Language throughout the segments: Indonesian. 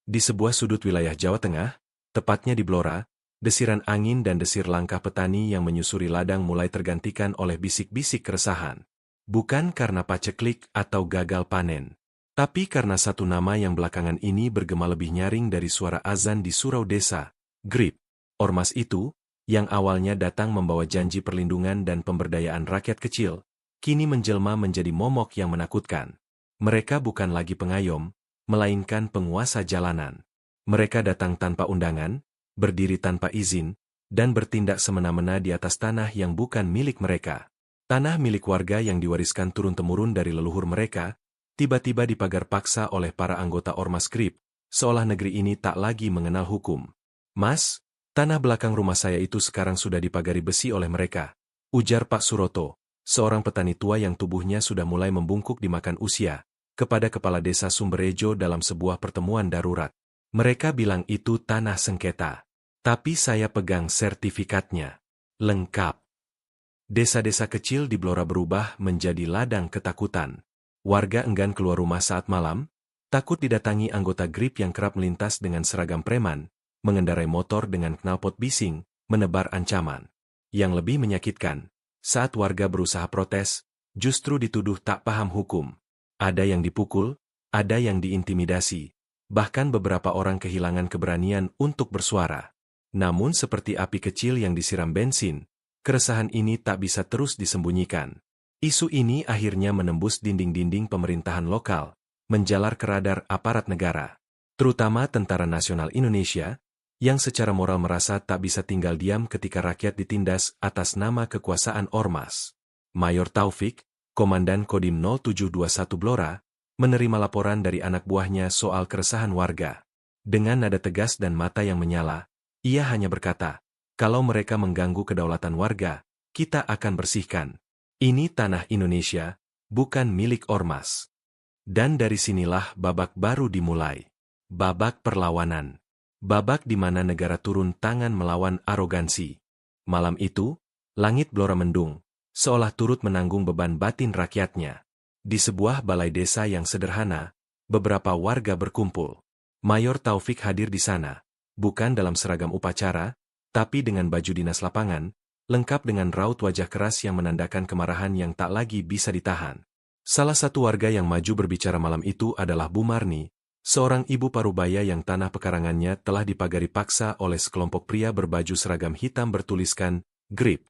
Di sebuah sudut wilayah Jawa Tengah, tepatnya di Blora, desiran angin dan desir langkah petani yang menyusuri ladang mulai tergantikan oleh bisik-bisik keresahan. Bukan karena paceklik atau gagal panen, tapi karena satu nama yang belakangan ini bergema lebih nyaring dari suara azan di surau desa, GRIP. Ormas itu, yang awalnya datang membawa janji perlindungan dan pemberdayaan rakyat kecil, kini menjelma menjadi momok yang menakutkan. Mereka bukan lagi pengayom, melainkan penguasa jalanan. Mereka datang tanpa undangan, berdiri tanpa izin, dan bertindak semena-mena di atas tanah yang bukan milik mereka. Tanah milik warga yang diwariskan turun-temurun dari leluhur mereka, tiba-tiba dipagar paksa oleh para anggota Ormas GRIP, seolah negeri ini tak lagi mengenal hukum. "Mas, tanah belakang rumah saya itu sekarang sudah dipagari besi oleh mereka," ujar Pak Suroto, seorang petani tua yang tubuhnya sudah mulai membungkuk dimakan usia, kepada kepala desa Sumberejo dalam sebuah pertemuan darurat. "Mereka bilang itu tanah sengketa. Tapi saya pegang sertifikatnya. Lengkap." Desa-desa kecil di Blora berubah menjadi ladang ketakutan. Warga enggan keluar rumah saat malam, takut didatangi anggota GRIP yang kerap melintas dengan seragam preman, mengendarai motor dengan knalpot bising, menebar ancaman. Yang lebih menyakitkan, saat warga berusaha protes, justru dituduh tak paham hukum. Ada yang dipukul, ada yang diintimidasi, bahkan beberapa orang kehilangan keberanian untuk bersuara. Namun seperti api kecil yang disiram bensin, keresahan ini tak bisa terus disembunyikan. Isu ini akhirnya menembus dinding-dinding pemerintahan lokal, menjalar ke radar aparat negara, terutama Tentara Nasional Indonesia, yang secara moral merasa tak bisa tinggal diam ketika rakyat ditindas atas nama kekuasaan ormas. Mayor Taufik, Komandan Kodim 0721 Blora, menerima laporan dari anak buahnya soal keresahan warga. Dengan nada tegas dan mata yang menyala, ia hanya berkata, "Kalau mereka mengganggu kedaulatan warga, kita akan bersihkan. Ini tanah Indonesia, bukan milik ormas." Dan dari sinilah babak baru dimulai. Babak perlawanan. Babak di mana negara turun tangan melawan arogansi. Malam itu, langit Blora mendung, seolah turut menanggung beban batin rakyatnya. Di sebuah balai desa yang sederhana, beberapa warga berkumpul. Mayor Taufik hadir di sana, bukan dalam seragam upacara, tapi dengan baju dinas lapangan, lengkap dengan raut wajah keras yang menandakan kemarahan yang tak lagi bisa ditahan. Salah satu warga yang maju berbicara malam itu adalah Bu Marni, seorang ibu parubaya yang tanah pekarangannya telah dipagari paksa oleh sekelompok pria berbaju seragam hitam bertuliskan, GRIP.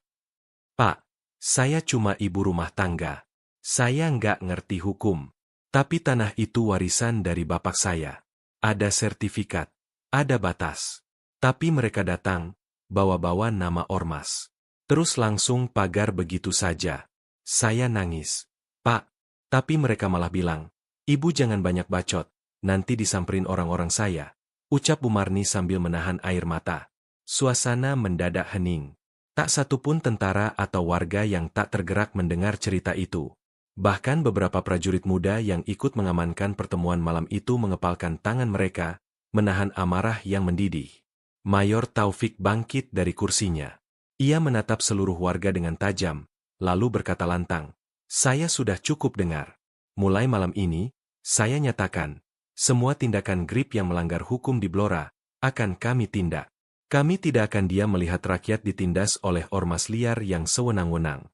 "Pak, saya cuma ibu rumah tangga. Saya nggak ngerti hukum. Tapi tanah itu warisan dari bapak saya. Ada sertifikat, ada batas. Tapi mereka datang, bawa-bawa nama ormas. Terus langsung pagar begitu saja. Saya nangis. Pak, tapi mereka malah bilang, 'Ibu jangan banyak bacot, nanti disamperin orang-orang saya,' ucap Bu Marni sambil menahan air mata. Suasana mendadak hening. Tak satupun tentara atau warga yang tak tergerak mendengar cerita itu. Bahkan beberapa prajurit muda yang ikut mengamankan pertemuan malam itu mengepalkan tangan mereka, menahan amarah yang mendidih. Mayor Taufik bangkit dari kursinya. Ia menatap seluruh warga dengan tajam, lalu berkata lantang, "Saya sudah cukup dengar. Mulai malam ini, saya nyatakan, semua tindakan GRIP yang melanggar hukum di Blora, akan kami tindak. Kami tidak akan diam melihat rakyat ditindas oleh ormas liar yang sewenang-wenang."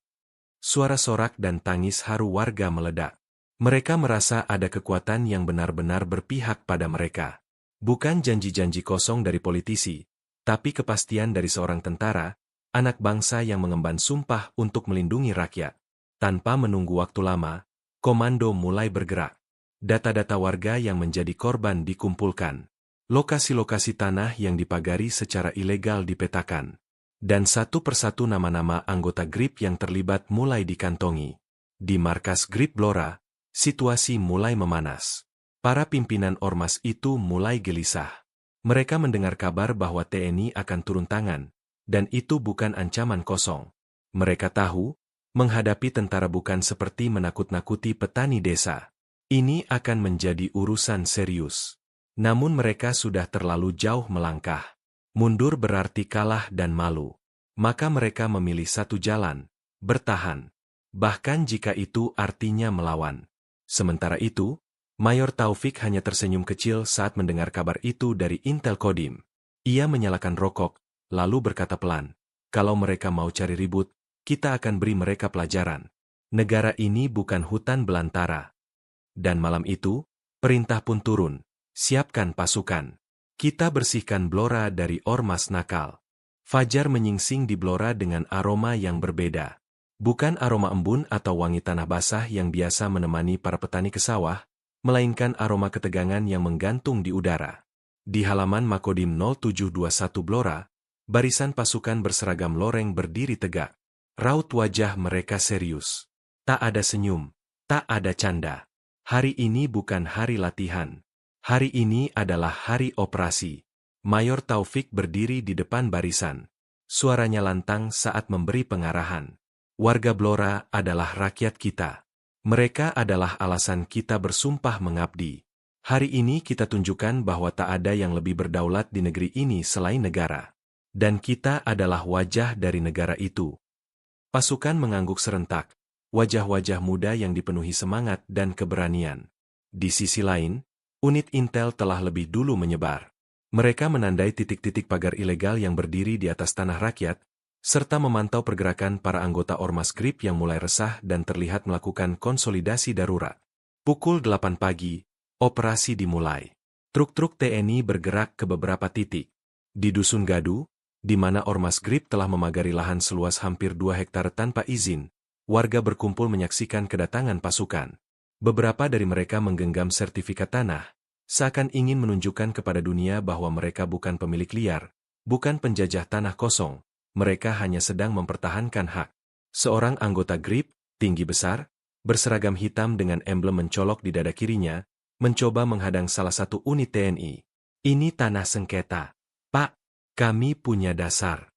Suara sorak dan tangis haru warga meledak. Mereka merasa ada kekuatan yang benar-benar berpihak pada mereka. Bukan janji-janji kosong dari politisi, tapi kepastian dari seorang tentara, anak bangsa yang mengemban sumpah untuk melindungi rakyat. Tanpa menunggu waktu lama, komando mulai bergerak. Data-data warga yang menjadi korban dikumpulkan. Lokasi-lokasi tanah yang dipagari secara ilegal dipetakan. Dan satu persatu nama-nama anggota GRIP yang terlibat mulai dikantongi. Di markas GRIP Blora, situasi mulai memanas. Para pimpinan ormas itu mulai gelisah. Mereka mendengar kabar bahwa TNI akan turun tangan, dan itu bukan ancaman kosong. Mereka tahu, menghadapi tentara bukan seperti menakut-nakuti petani desa. Ini akan menjadi urusan serius. Namun mereka sudah terlalu jauh melangkah. Mundur berarti kalah dan malu. Maka mereka memilih satu jalan, bertahan. Bahkan jika itu artinya melawan. Sementara itu, Mayor Taufik hanya tersenyum kecil saat mendengar kabar itu dari Intel Kodim. Ia menyalakan rokok, lalu berkata pelan, "Kalau mereka mau cari ribut, kita akan beri mereka pelajaran. Negara ini bukan hutan belantara." Dan malam itu, perintah pun turun. Siapkan pasukan. Kita bersihkan Blora dari ormas nakal. Fajar menyingsing di Blora dengan aroma yang berbeda. Bukan aroma embun atau wangi tanah basah yang biasa menemani para petani ke sawah, melainkan aroma ketegangan yang menggantung di udara. Di halaman Makodim 0721 Blora, barisan pasukan berseragam loreng berdiri tegak. Raut wajah mereka serius. Tak ada senyum, tak ada canda. Hari ini bukan hari latihan. Hari ini adalah hari operasi. Mayor Taufik berdiri di depan barisan. Suaranya lantang saat memberi pengarahan. Warga Blora adalah rakyat kita. Mereka adalah alasan kita bersumpah mengabdi. Hari ini kita tunjukkan bahwa tak ada yang lebih berdaulat di negeri ini selain negara. Dan kita adalah wajah dari negara itu. Pasukan mengangguk serentak. Wajah-wajah muda yang dipenuhi semangat dan keberanian. Di sisi lain, unit Intel telah lebih dulu menyebar. Mereka menandai titik-titik pagar ilegal yang berdiri di atas tanah rakyat, serta memantau pergerakan para anggota Ormas GRIP yang mulai resah dan terlihat melakukan konsolidasi darurat. Pukul 8 pagi, operasi dimulai. Truk-truk TNI bergerak ke beberapa titik. Di Dusun Gadu, di mana Ormas GRIP telah memagari lahan seluas hampir 2 hektar tanpa izin, warga berkumpul menyaksikan kedatangan pasukan. Beberapa dari mereka menggenggam sertifikat tanah, seakan ingin menunjukkan kepada dunia bahwa mereka bukan pemilik liar, bukan penjajah tanah kosong, mereka hanya sedang mempertahankan hak. Seorang anggota GRIP, tinggi besar, berseragam hitam dengan emblem mencolok di dada kirinya, mencoba menghadang salah satu unit TNI. "Ini tanah sengketa. Pak, kami punya dasar."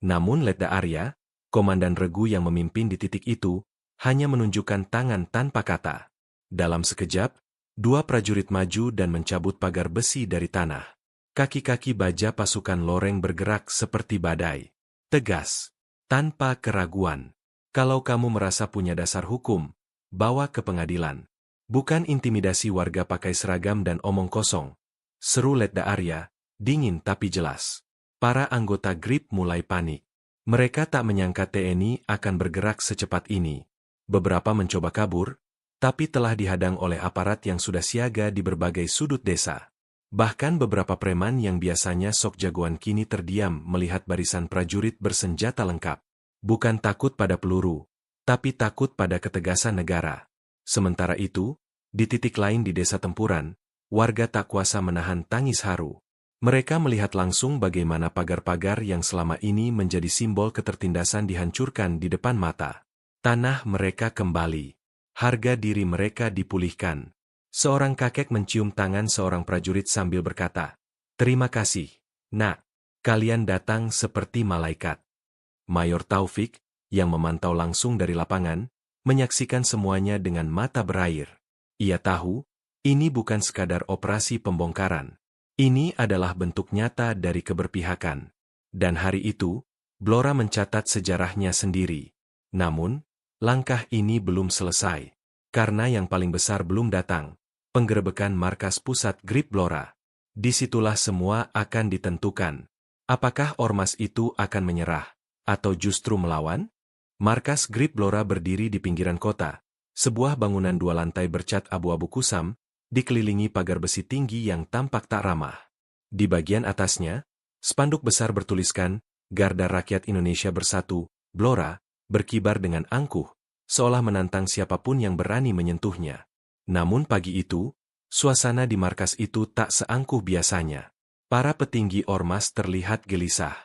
Namun Letda Arya, komandan regu yang memimpin di titik itu, hanya menunjukkan tangan tanpa kata. Dalam sekejap, 2 prajurit maju dan mencabut pagar besi dari tanah. Kaki-kaki baja pasukan loreng bergerak seperti badai. Tegas, tanpa keraguan. "Kalau kamu merasa punya dasar hukum, bawa ke pengadilan. Bukan intimidasi warga pakai seragam dan omong kosong." Seru Letda Arya, dingin tapi jelas. Para anggota GRIP mulai panik. Mereka tak menyangka TNI akan bergerak secepat ini. Beberapa mencoba kabur, tapi telah dihadang oleh aparat yang sudah siaga di berbagai sudut desa. Bahkan beberapa preman yang biasanya sok jagoan kini terdiam melihat barisan prajurit bersenjata lengkap. Bukan takut pada peluru, tapi takut pada ketegasan negara. Sementara itu, di titik lain di desa Tempuran, warga tak kuasa menahan tangis haru. Mereka melihat langsung bagaimana pagar-pagar yang selama ini menjadi simbol ketertindasan dihancurkan di depan mata. Tanah mereka kembali. Harga diri mereka dipulihkan. Seorang kakek mencium tangan seorang prajurit sambil berkata, "Terima kasih, Nak. Kalian datang seperti malaikat." Mayor Taufik, yang memantau langsung dari lapangan, menyaksikan semuanya dengan mata berair. Ia tahu, ini bukan sekadar operasi pembongkaran. Ini adalah bentuk nyata dari keberpihakan. Dan hari itu, Blora mencatat sejarahnya sendiri. Namun, langkah ini belum selesai. Karena yang paling besar belum datang. Penggerebekan markas pusat GRIP Blora. Disitulah semua akan ditentukan. Apakah ormas itu akan menyerah, atau justru melawan? Markas GRIP Blora berdiri di pinggiran kota. Sebuah bangunan 2 lantai bercat abu-abu kusam, dikelilingi pagar besi tinggi yang tampak tak ramah. Di bagian atasnya, spanduk besar bertuliskan, "Garda Rakyat Indonesia Bersatu, Blora," berkibar dengan angkuh, seolah menantang siapapun yang berani menyentuhnya. Namun pagi itu, suasana di markas itu tak seangkuh biasanya. Para petinggi ormas terlihat gelisah.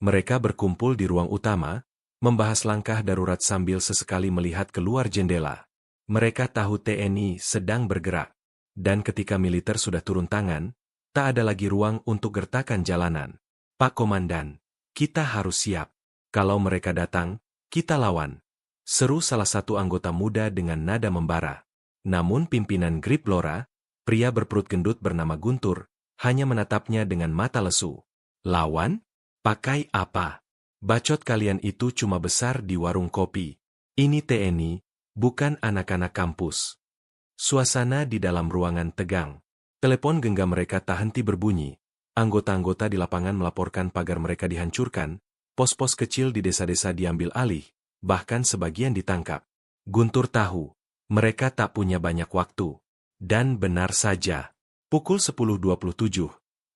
Mereka berkumpul di ruang utama, membahas langkah darurat sambil sesekali melihat keluar jendela. Mereka tahu TNI sedang bergerak. Dan ketika militer sudah turun tangan, tak ada lagi ruang untuk gertakan jalanan. "Pak Komandan, kita harus siap. Kalau mereka datang, kita lawan," seru salah satu anggota muda dengan nada membara. Namun pimpinan GRIP Blora, pria berperut gendut bernama Guntur, hanya menatapnya dengan mata lesu. "Lawan? Pakai apa? Bacot kalian itu cuma besar di warung kopi. Ini TNI, bukan anak-anak kampus." Suasana di dalam ruangan tegang. Telepon genggam mereka tak henti berbunyi. Anggota-anggota di lapangan melaporkan pagar mereka dihancurkan, pos-pos kecil di desa-desa diambil alih, bahkan sebagian ditangkap. Guntur tahu, mereka tak punya banyak waktu. Dan benar saja. Pukul 10.27,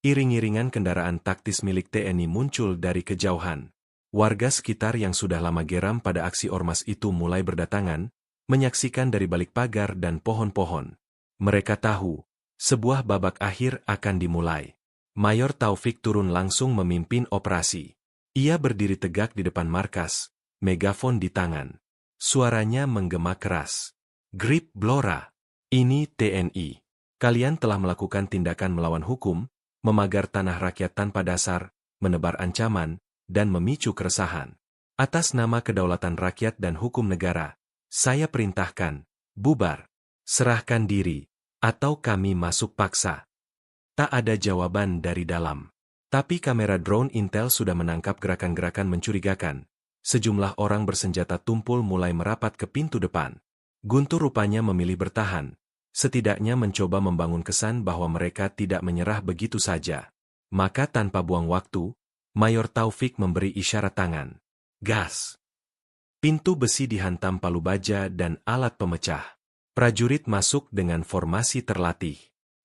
iring-iringan kendaraan taktis milik TNI muncul dari kejauhan. Warga sekitar yang sudah lama geram pada aksi ormas itu mulai berdatangan, menyaksikan dari balik pagar dan pohon-pohon. Mereka tahu, sebuah babak akhir akan dimulai. Mayor Taufik turun langsung memimpin operasi. Ia berdiri tegak di depan markas, megafon di tangan. Suaranya menggema keras. Grip Blora. Ini TNI. Kalian telah melakukan tindakan melawan hukum, memagar tanah rakyat tanpa dasar, menebar ancaman, dan memicu keresahan. Atas nama kedaulatan rakyat dan hukum negara, saya perintahkan, bubar, serahkan diri, atau kami masuk paksa. Tak ada jawaban dari dalam. Tapi kamera drone Intel sudah menangkap gerakan-gerakan mencurigakan. Sejumlah orang bersenjata tumpul mulai merapat ke pintu depan. Guntur rupanya memilih bertahan, setidaknya mencoba membangun kesan bahwa mereka tidak menyerah begitu saja. Maka tanpa buang waktu, Mayor Taufik memberi isyarat tangan. Gas. Pintu besi dihantam palu baja dan alat pemecah. Prajurit masuk dengan formasi terlatih.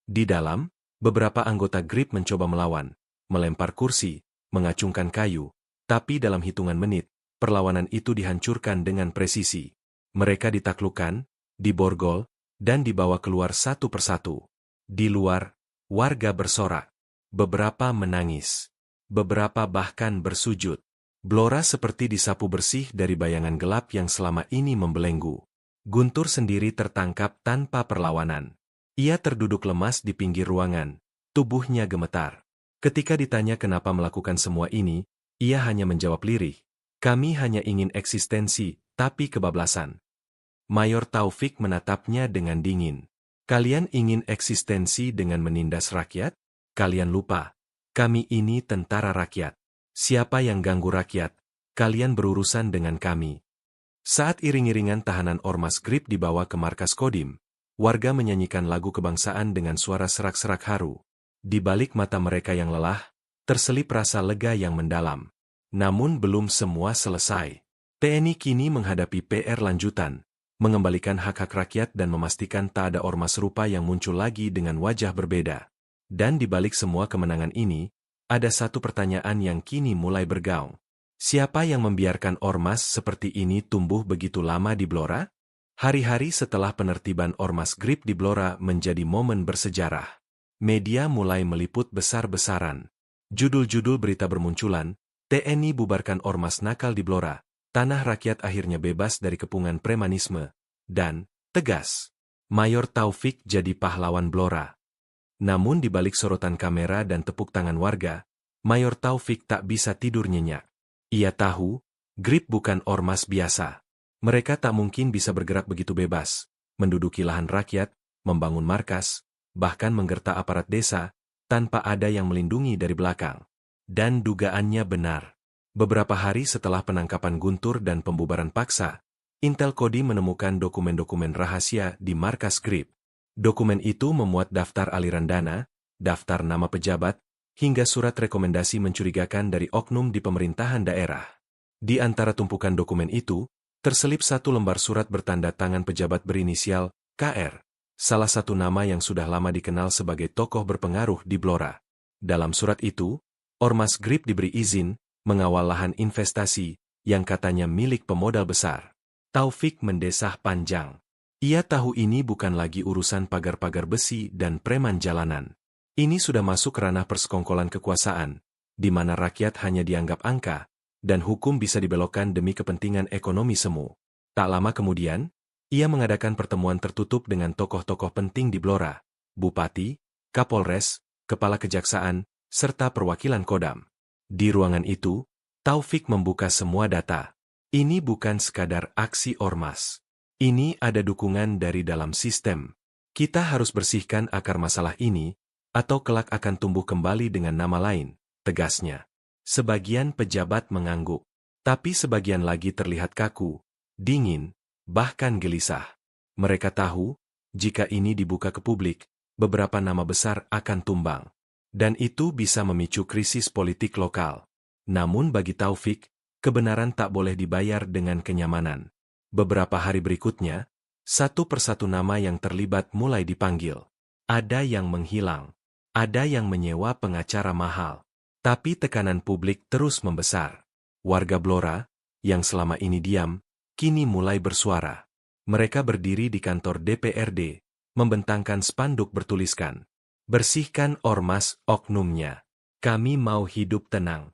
Di dalam, beberapa anggota GRIP mencoba melawan, melempar kursi, mengacungkan kayu, tapi dalam hitungan menit, perlawanan itu dihancurkan dengan presisi. Mereka ditaklukkan, diborgol, dan dibawa keluar satu persatu. Di luar, warga bersorak. Beberapa menangis. Beberapa bahkan bersujud. Blora seperti disapu bersih dari bayangan gelap yang selama ini membelenggu. Guntur sendiri tertangkap tanpa perlawanan. Ia terduduk lemas di pinggir ruangan, tubuhnya gemetar. Ketika ditanya kenapa melakukan semua ini, ia hanya menjawab lirih. Kami hanya ingin eksistensi, tapi kebablasan. Mayor Taufik menatapnya dengan dingin. Kalian ingin eksistensi dengan menindas rakyat? Kalian lupa. Kami ini tentara rakyat. Siapa yang ganggu rakyat, kalian berurusan dengan kami. Saat iring-iringan tahanan ormas GRIP dibawa ke markas Kodim, warga menyanyikan lagu kebangsaan dengan suara serak-serak haru. Di balik mata mereka yang lelah, terselip rasa lega yang mendalam. Namun belum semua selesai. TNI kini menghadapi PR lanjutan, mengembalikan hak-hak rakyat dan memastikan tak ada ormas serupa yang muncul lagi dengan wajah berbeda. Dan di balik semua kemenangan ini, ada satu pertanyaan yang kini mulai bergaung. Siapa yang membiarkan ormas seperti ini tumbuh begitu lama di Blora? Hari-hari setelah penertiban ormas GRIP di Blora menjadi momen bersejarah. Media mulai meliput besar-besaran. Judul-judul berita bermunculan, TNI bubarkan ormas nakal di Blora, tanah rakyat akhirnya bebas dari kepungan premanisme, dan, tegas, Mayor Taufik jadi pahlawan Blora. Namun di balik sorotan kamera dan tepuk tangan warga, Mayor Taufik tak bisa tidur nyenyak. Ia tahu, GRIP bukan ormas biasa. Mereka tak mungkin bisa bergerak begitu bebas, menduduki lahan rakyat, membangun markas, bahkan menggertak aparat desa, tanpa ada yang melindungi dari belakang. Dan dugaannya benar. Beberapa hari setelah penangkapan Guntur dan pembubaran paksa, Intel Kodim menemukan dokumen-dokumen rahasia di markas GRIP. Dokumen itu memuat daftar aliran dana, daftar nama pejabat, hingga surat rekomendasi mencurigakan dari oknum di pemerintahan daerah. Di antara tumpukan dokumen itu, terselip satu lembar surat bertanda tangan pejabat berinisial KR, salah satu nama yang sudah lama dikenal sebagai tokoh berpengaruh di Blora. Dalam surat itu, ormas GRIP diberi izin mengawal lahan investasi yang katanya milik pemodal besar. Taufik mendesah panjang. Ia tahu ini bukan lagi urusan pagar-pagar besi dan preman jalanan. Ini sudah masuk ranah persekongkolan kekuasaan, di mana rakyat hanya dianggap angka, dan hukum bisa dibelokkan demi kepentingan ekonomi semu. Tak lama kemudian, ia mengadakan pertemuan tertutup dengan tokoh-tokoh penting di Blora, Bupati, Kapolres, Kepala Kejaksaan, serta perwakilan Kodam. Di ruangan itu, Taufik membuka semua data. Ini bukan sekadar aksi ormas. Ini ada dukungan dari dalam sistem. Kita harus bersihkan akar masalah ini, atau kelak akan tumbuh kembali dengan nama lain, tegasnya. Sebagian pejabat mengangguk, tapi sebagian lagi terlihat kaku, dingin, bahkan gelisah. Mereka tahu, Jika ini dibuka ke publik, beberapa nama besar akan tumbang. Dan itu bisa memicu krisis politik lokal. Namun bagi Taufik, kebenaran tak boleh dibayar dengan kenyamanan. Beberapa hari berikutnya, satu persatu nama yang terlibat mulai dipanggil. Ada yang menghilang. Ada yang menyewa pengacara mahal. Tapi tekanan publik terus membesar. Warga Blora, yang selama ini diam, kini mulai bersuara. Mereka berdiri di kantor DPRD, membentangkan spanduk bertuliskan, "Bersihkan ormas oknumnya. Kami mau hidup tenang."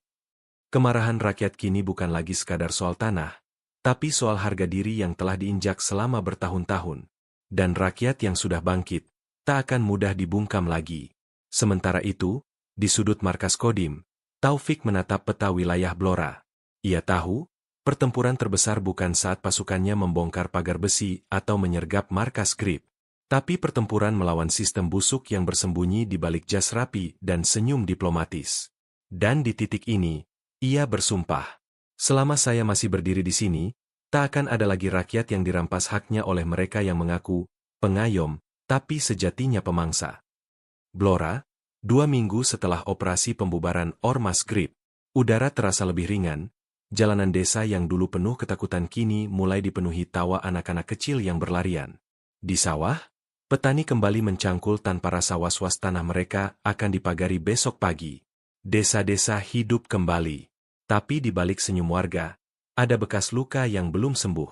Kemarahan rakyat kini bukan lagi sekadar soal tanah, tapi soal harga diri yang telah diinjak selama bertahun-tahun. Dan rakyat yang sudah bangkit, tak akan mudah dibungkam lagi. Sementara itu, di sudut markas Kodim, Taufik menatap peta wilayah Blora. Ia tahu, pertempuran terbesar bukan saat pasukannya membongkar pagar besi atau menyergap markas Grip, tapi pertempuran melawan sistem busuk yang bersembunyi di balik jas rapi dan senyum diplomatis. Dan di titik ini, ia bersumpah, selama saya masih berdiri di sini, tak akan ada lagi rakyat yang dirampas haknya oleh mereka yang mengaku pengayom, tapi sejatinya pemangsa. Blora, 2 minggu setelah operasi pembubaran Ormas Grip, udara terasa lebih ringan, jalanan desa yang dulu penuh ketakutan kini mulai dipenuhi tawa anak-anak kecil yang berlarian. Di sawah, petani kembali mencangkul tanpa rasa was-was tanah mereka akan dipagari besok pagi. Desa-desa hidup kembali. Tapi di balik senyum warga, ada bekas luka yang belum sembuh.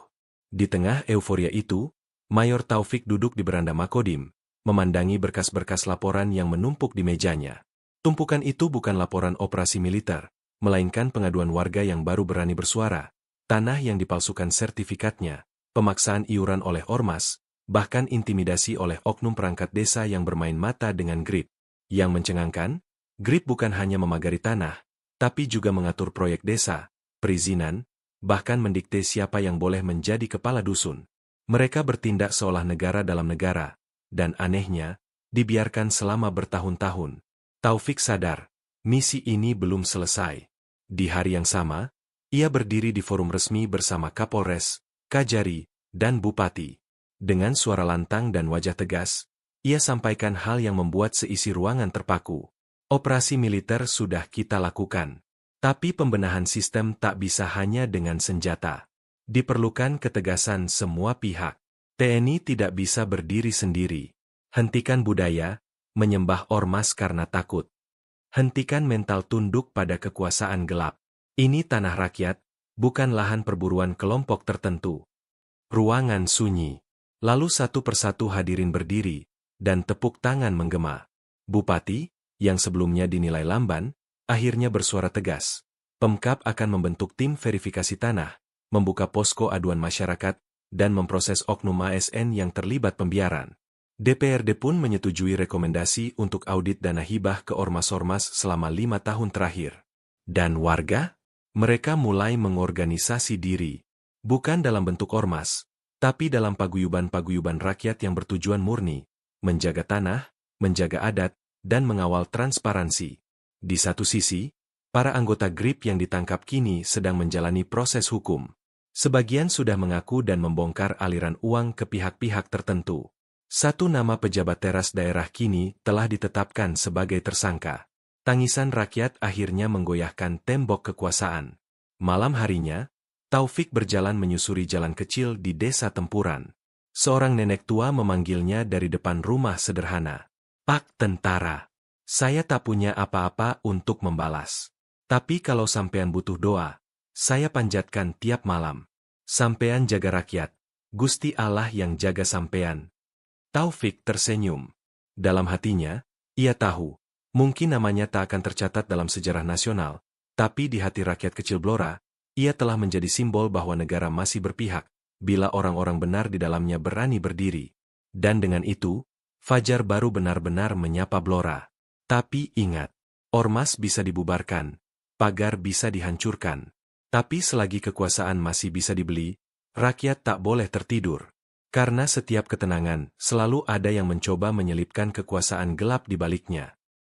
Di tengah euforia itu, Mayor Taufik duduk di beranda Makodim, memandangi berkas-berkas laporan yang menumpuk di mejanya. Tumpukan itu bukan laporan operasi militer, melainkan pengaduan warga yang baru berani bersuara, tanah yang dipalsukan sertifikatnya, pemaksaan iuran oleh ormas, bahkan intimidasi oleh oknum perangkat desa yang bermain mata dengan Grip. Yang mencengangkan, Grip bukan hanya memagari tanah, tapi juga mengatur proyek desa, perizinan, bahkan mendikte siapa yang boleh menjadi kepala dusun. Mereka bertindak seolah negara dalam negara, dan anehnya, dibiarkan selama bertahun-tahun. Taufik sadar, misi ini belum selesai. Di hari yang sama, ia berdiri di forum resmi bersama Kapolres, Kajari, dan Bupati. Dengan suara lantang dan wajah tegas, ia sampaikan hal yang membuat seisi ruangan terpaku. Operasi militer sudah kita lakukan. Tapi pembenahan sistem tak bisa hanya dengan senjata. Diperlukan ketegasan semua pihak. TNI tidak bisa berdiri sendiri. Hentikan budaya, menyembah ormas karena takut. Hentikan mental tunduk pada kekuasaan gelap. Ini tanah rakyat, bukan lahan perburuan kelompok tertentu. Ruangan sunyi. Lalu satu persatu hadirin berdiri, dan tepuk tangan menggema. Bupati, yang sebelumnya dinilai lamban, akhirnya bersuara tegas. Pemkab akan membentuk tim verifikasi tanah, membuka posko aduan masyarakat, dan memproses oknum ASN yang terlibat pembiaran. DPRD pun menyetujui rekomendasi untuk audit dana hibah ke ormas-ormas selama 5 tahun terakhir. Dan warga? Mereka mulai mengorganisasi diri. Bukan dalam bentuk ormas, tapi dalam paguyuban-paguyuban rakyat yang bertujuan murni, menjaga tanah, menjaga adat, dan mengawal transparansi. Di satu sisi, para anggota Grip yang ditangkap kini sedang menjalani proses hukum. Sebagian sudah mengaku dan membongkar aliran uang ke pihak-pihak tertentu. Satu nama pejabat teras daerah kini telah ditetapkan sebagai tersangka. Tangisan rakyat akhirnya menggoyahkan tembok kekuasaan. Malam harinya, Taufik berjalan menyusuri jalan kecil di desa Tempuran. Seorang nenek tua memanggilnya dari depan rumah sederhana. "Pak Tentara, saya tak punya apa-apa untuk membalas. Tapi kalau sampean butuh doa, saya panjatkan tiap malam. Sampean jaga rakyat, Gusti Allah yang jaga sampean." Taufik tersenyum. Dalam hatinya, ia tahu, mungkin namanya tak akan tercatat dalam sejarah nasional, tapi di hati rakyat kecil Blora, ia telah menjadi simbol bahwa negara masih berpihak, bila orang-orang benar di dalamnya berani berdiri. Dan dengan itu, fajar baru benar-benar menyapa Blora. Tapi ingat, ormas bisa dibubarkan, pagar bisa dihancurkan. Tapi selagi kekuasaan masih bisa dibeli, rakyat tak boleh tertidur. Karena setiap ketenangan, selalu ada yang mencoba menyelipkan kekuasaan gelap di baliknya.